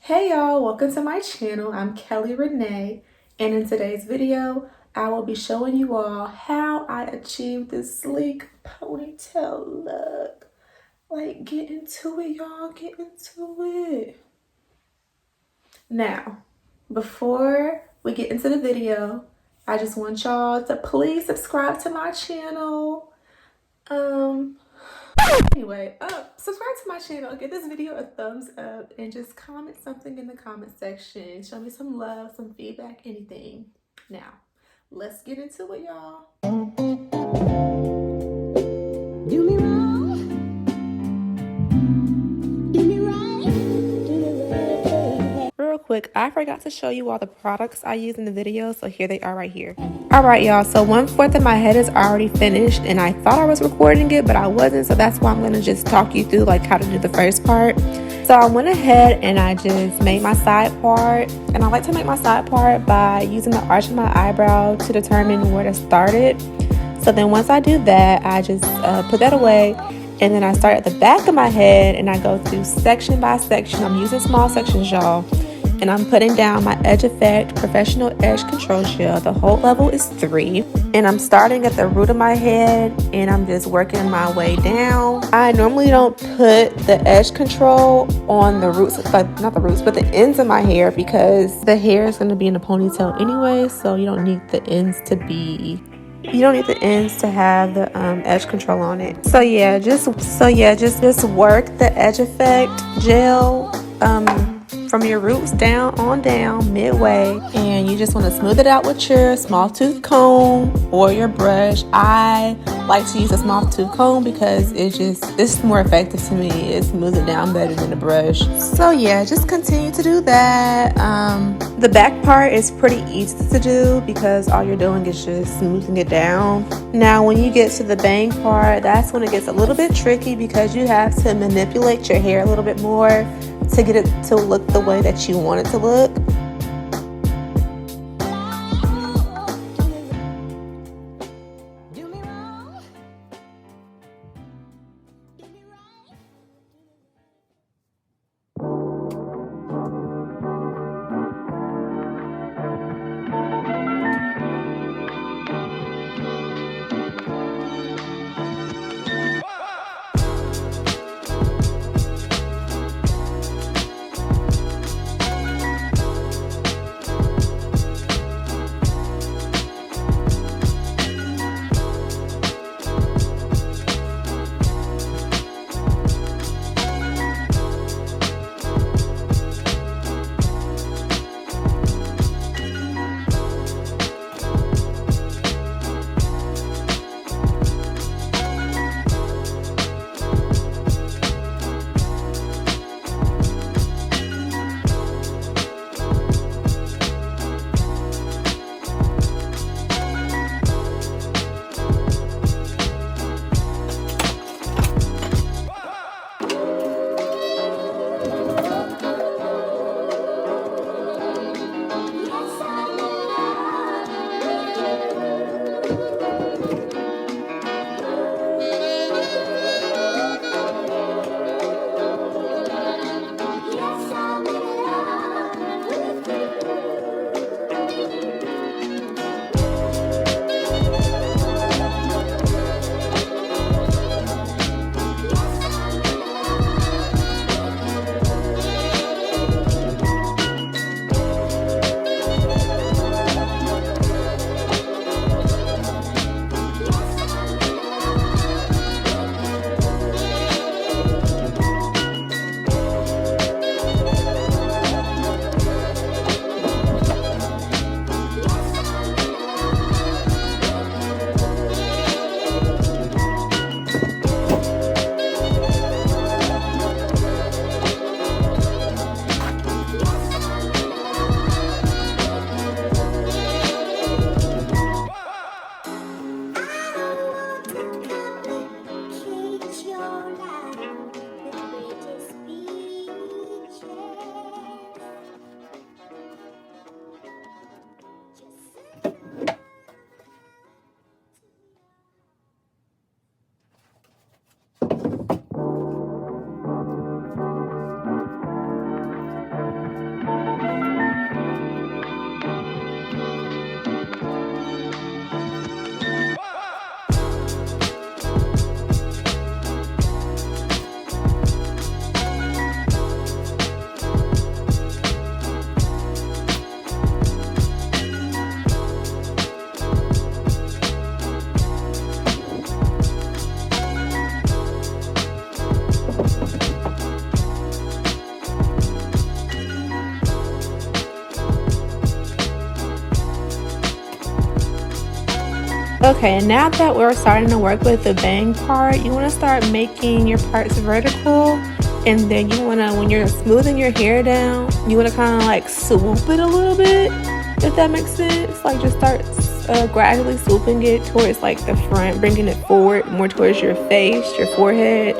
Hey y'all, welcome to my channel. I'm Kelly Renee, and in today's video, I will be showing you all how I achieved this sleek ponytail look. Like, get into it, y'all, get into it. Now, before we get into the video, I just want y'all to please subscribe to my channel. Anyway, subscribe to my channel, give this video a thumbs up, and just comment something in the comment section. Show me some love, some feedback, anything. Now, let's get into it, y'all. Do me wrong, do me right, do me right. Real quick, I forgot to show you all the products I use in the video, so here they are right here. Alright y'all, so 1/4 of my head is already finished, and I thought I was recording it, but I wasn't, so that's why I'm going to just talk you through like how to do the first part. So I went ahead and I just made my side part, and I like to make my side part by using the arch of my eyebrow to determine where to start it. So then once I do that, I just put that away, and then I start at the back of my head and I go through section by section. I'm using small sections, y'all. And I'm putting down my Edge Effect Professional Edge Control Gel. The whole level is 3. And I'm starting at the root of my head and I'm just working my way down. I normally don't put the edge control on the roots, like not the roots, but the ends of my hair, because the hair is going to be in a ponytail anyway. So you don't need the ends to have the edge control on it. So yeah, just work the Edge Effect gel from your roots down midway, and you just want to smooth it out with your small tooth comb or your brush. I like to use a small tooth comb because it's more effective to me. It smooths it down better than a brush. So yeah, just continue to do that. The back part is pretty easy to do because all you're doing is just smoothing it down. Now when you get to the bang part, that's when it gets a little bit tricky because you have to manipulate your hair a little bit more to get it to look the way that you want it to look. Okay, and now that we're starting to work with the bang part, you want to start making your parts vertical, and then you want to, when you're smoothing your hair down, you want to kind of like swoop it a little bit, if that makes sense. Like just start gradually swooping it towards like the front, bringing it forward more towards your face, your forehead.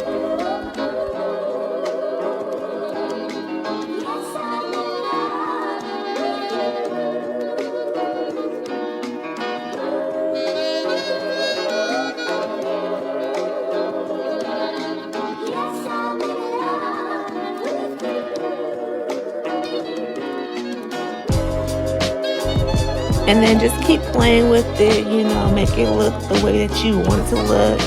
And then just keep playing with it, you know, make it look the way that you want it to look.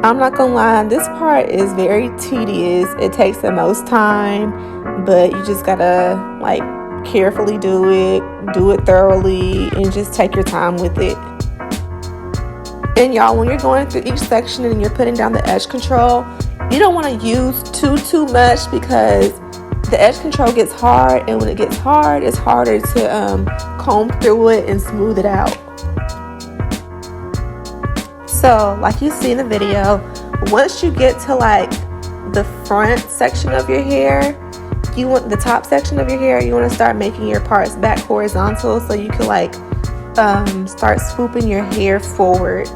I'm not gonna lie, this part is very tedious. It takes the most time, but you just gotta like carefully do it thoroughly, and just take your time with it. And y'all, when you're going through each section and you're putting down the edge control, you don't want to use too much, because the edge control gets hard, and when it gets hard, it's harder to comb through it and smooth it out. So like you see in the video, once you get to like the front section of your hair, you want the top section of your hair, you want to start making your parts back horizontal, so you can like start swooping your hair forward.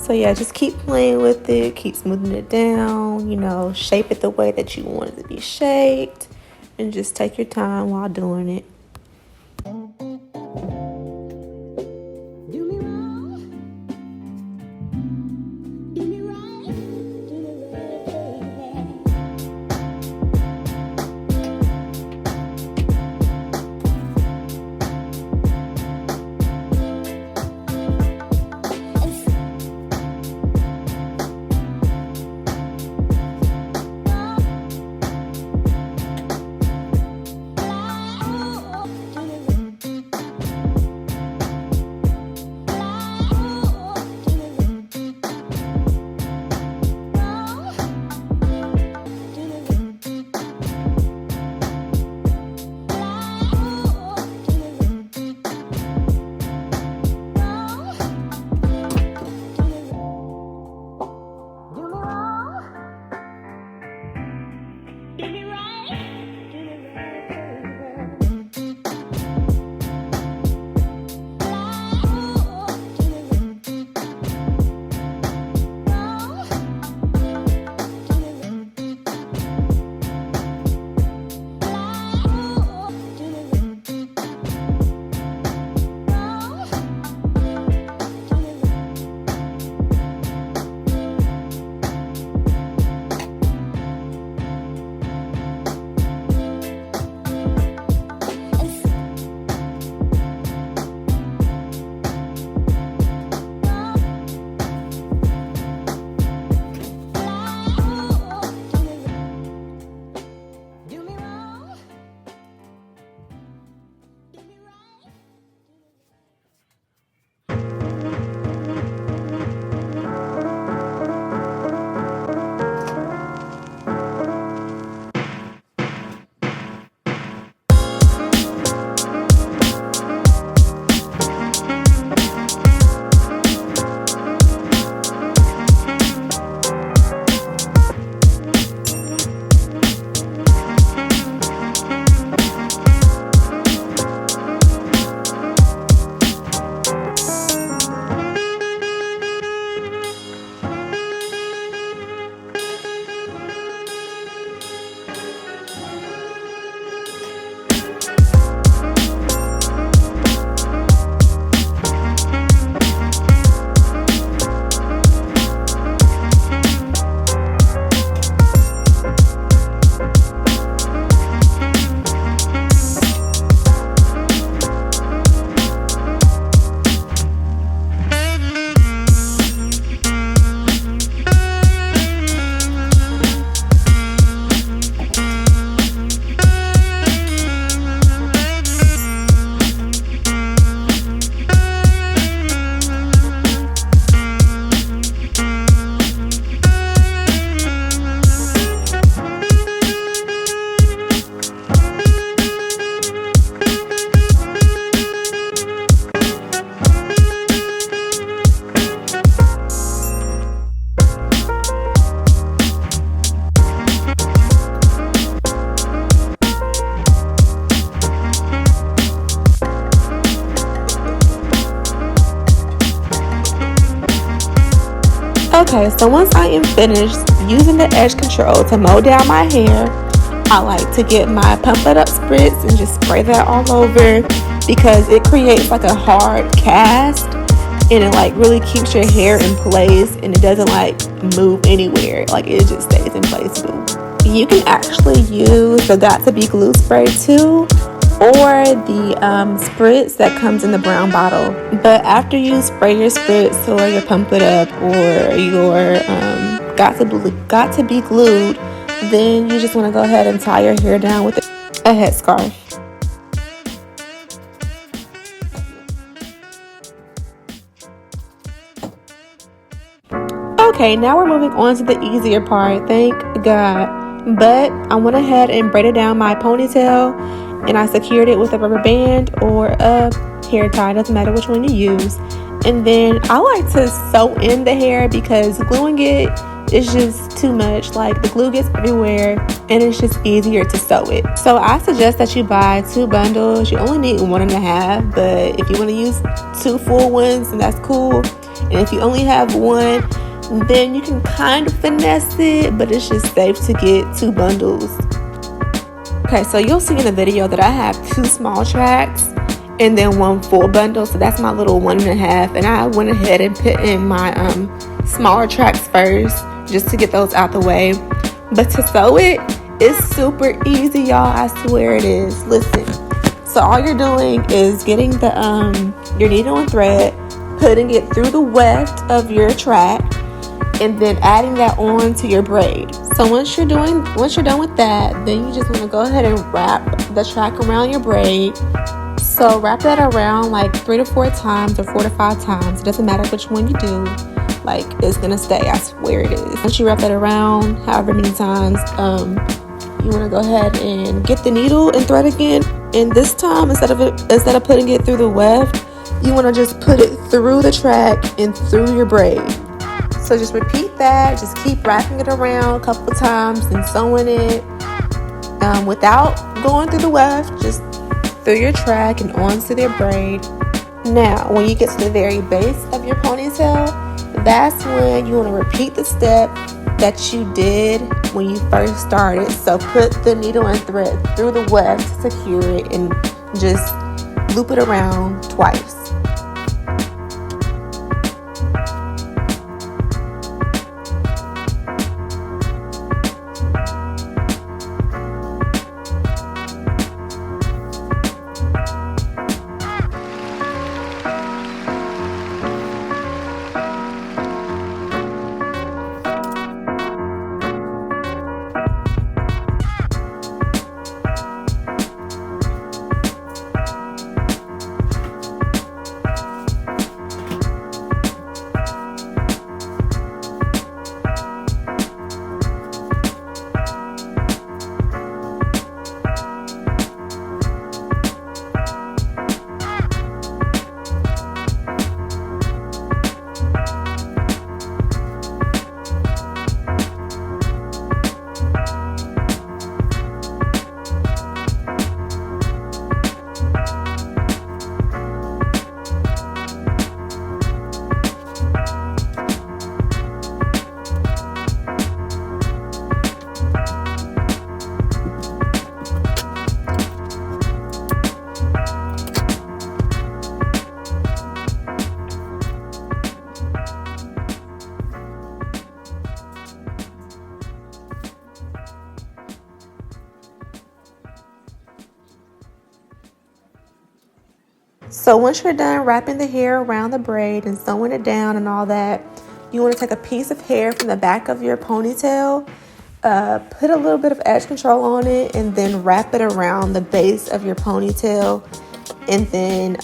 So yeah, just keep playing with it, keep smoothing it down, you know, shape it the way that you want it to be shaped, and just take your time while doing it. Okay, so once I am finished using the edge control to mow down my hair, I like to get my Pump It Up spritz and just spray that all over because it creates like a hard cast and it like really keeps your hair in place and it doesn't like move anywhere. Like it just stays in place too. You can actually use the Got to Be Glue spray too, or the spritz that comes in the brown bottle. But after you spray your spritz or your Pump It Up or your got to be glued, then you just want to go ahead and tie your hair down with a headscarf. Okay, now we're moving on to the easier part, thank God. But I went ahead and braided down my ponytail and I secured it with a rubber band or a hair tie, doesn't matter which one you use. And then I like to sew in the hair because gluing it is just too much. Like the glue gets everywhere and it's just easier to sew it. So I suggest that you buy 2 bundles. You only need 1.5, but if you want to use 2 full ones, then that's cool. And And if you only have one, then you can kind of finesse it, but it's just safe to get 2 bundles. Okay, so you'll see in the video that I have 2 small tracks and then 1 full bundle. So that's my little 1.5, and I went ahead and put in my smaller tracks first just to get those out the way. But to sew it, it's super easy, y'all. I swear it is. Listen, so all you're doing is getting the your needle and thread, putting it through the weft of your track, and then adding that on to your braid. So once you're done with that, then you just want to go ahead and wrap the track around your braid. So wrap that around like 3 to 4 times or 4 to 5 times. It doesn't matter which one you do. Like, it's gonna stay. I swear it is. Once you wrap that around however many times, you want to go ahead and get the needle and thread again. And this time, instead of putting it through the weft, you want to just put it through the track and through your braid. So just repeat that. Just keep wrapping it around a couple of times and sewing it without going through the weft, just through your track and onto their braid. Now, when you get to the very base of your ponytail, that's when you want to repeat the step that you did when you first started. So put the needle and thread through the weft to secure it and just loop it around twice. So once you're done wrapping the hair around the braid and sewing it down and all that, you want to take a piece of hair from the back of your ponytail, put a little bit of edge control on it, and then wrap it around the base of your ponytail, and then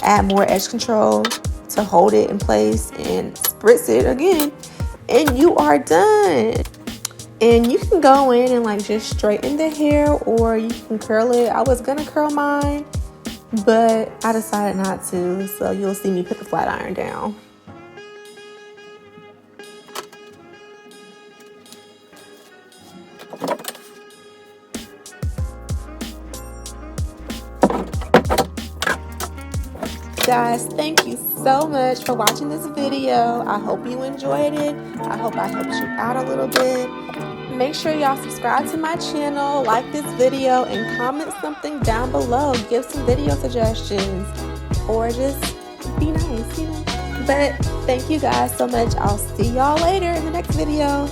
add more edge control to hold it in place and spritz it again, and you are done. And you can go in and like just straighten the hair, or you can curl it. I was gonna curl mine, but I decided not to, so you'll see me put the flat iron down. Guys, thank you so much for watching this video. I hope you enjoyed it. I hope I helped you out a little bit. Make sure y'all subscribe to my channel, like this video, and comment something down below. Give some video suggestions, or just be nice, you know. But thank you guys so much. I'll see y'all later in the next video.